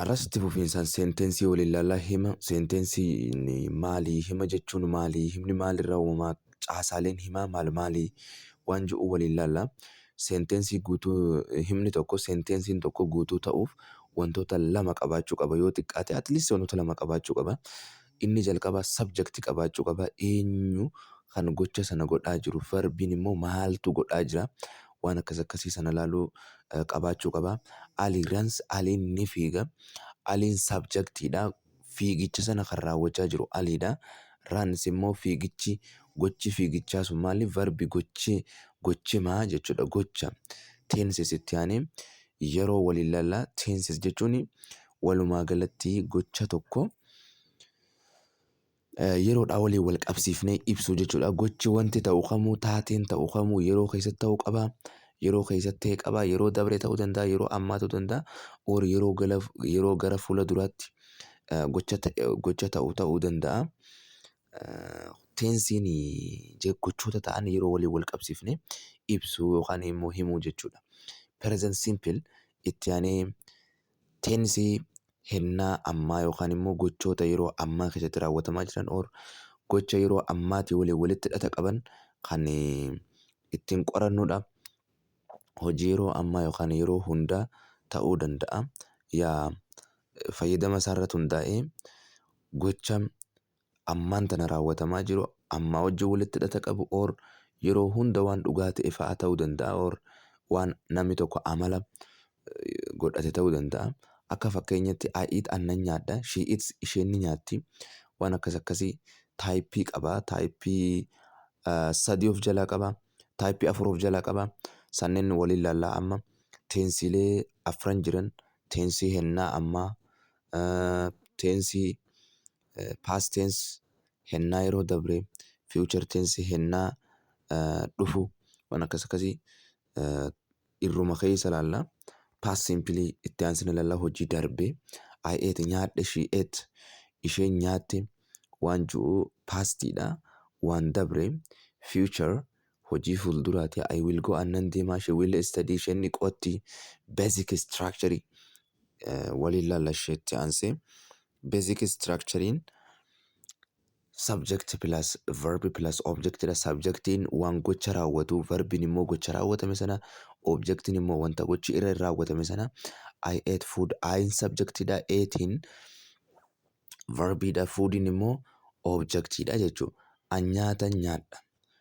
Arrasti fufiinsaan seentensii waliin ilaallaa hima seentensiin maalii hima jechuun maalii himni maalirraa uumamaa caasaaleen himaa maal maalii waan jedhu waliin ilaallaa. Seentensii guutuu himni tokko seentensiin tokko guutuu ta'uuf wantoota lama qabaachuu qaba yoo xiqqaate atleast wantoota lama qabaachuu qaba. Inni jalqabaa sabjektii qabaachuu qaba eenyu kan gocha sana godhaa jiru verbiin immoo maaltu godhaa jira waan akkasii sana ilaaluu qabaachuu qaba. Aliirans aliin ni fiiga. Aliin sabjektiidha. Fiigicha sana kan raawwachaa jiru aliidha. Rans immoo fiigichi gochi fiigichaa sun maali? Verbi gochimaa jechuudha. Gocha tenses itti aanee yeroo waliin ilaallaa. Tenses jechuun walumaa galatti gocha tokko yeroodhaa waliin wal qabsiifnee ibsuu jechuudha. Gochi wanti ta'u kamuu taateen ta'u kamuu yeroo keessatti ta'uu qaba. Yeroo keessatti ta'e qaba. Yeroo dabre ta'uu danda'a. Yeroo ammaa ta'uu danda'a. Or yeroo gara fuula duraatti gocha ta'uu danda'a. Tensiin gochoota ta'an yeroo waliin wal qabsiifnee ibsuu yookaan immoo himuu jechuudha. Present simple itti aanee tensii hennaa ammaa yookaan immoo gochoota yeroo ammaa keessatti raawwatamaa jiran or gocha yeroo ammaatii walitti hidhata qaban kan ittiin qorannudha. Hojii yeroo ammaa yookaan yeroo hundaa ta'uu danda'a. Yaa fayyadama isaarratti hundaa'ee gocha ammaan tana raawwatamaa jiru ammaa wajjin walitti hidhata qabu or yeroo hunda waan dhugaa ta'e fa'aa ta'uu danda'a or waan namni tokko amala godhate ta'uu danda'a. Akka fakkeenyatti I eat aannan nyaadha. She eats isheen ni nyaatti. Waan akkasii taayippii qaba. Taayippii sadii of jalaa qaba. Taayippii afur of jalaa qaba. Sanneen waliin ilaallaa amma teensiilee afran jiran teensii hennaa ammaa teensii past tense hennaa yeroo dabre future tense hennaa dhufu waan akkasii irruma keessa ilaallaa. Past simple itti aansine ilaallaa hojii darbe. I ate nyaadhe. She ate isheen nyaatte waan jiru pastiidha waan dabre. Future hojii fuulduraati. I will go aannan deemaa. She will study isheen ni qo'atti. Basic structure waliin ilaalla isheetti aansee. Basic structurein subject plus verb plus objectidha. Subjectiin waan gocha raawwatu verbiin immoo gocha raawwatame sana objectiin immoo wanta gochi irra raawwatame sana. I ate food. I'n subjectidha. Atein verbiidha. Foodiin immoo objectidha jechuudha. An nyaata nyaadha.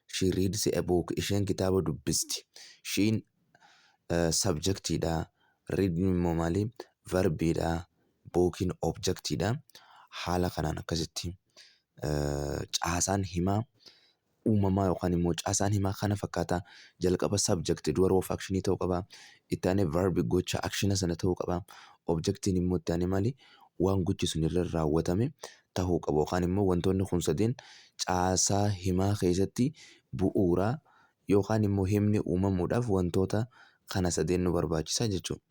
She reads a book. Isheen kitaaba dubbisti. She'n subjectidha. Reading immoo maali? Verbiidha. Bookiin objectidha. Haala kanaan akkasitti caasaan himaa uumamaa yookaan immoo caasaan himaa kana fakkaata. Jalqaba subject doer of action ta'uu qaba. Itti aanee verb gocha action sana ta'uu qaba. Objectiin immoo itti aanee maali? Waan gochi sun irra raawwatame ta'uu qaba yookaan immoo wantoonni kun sadeen caasaa himaa keessatti bu'uura yookaan immoo himni uumamuudhaaf wantoota kana sadeen nu barbaachisa jechuudha.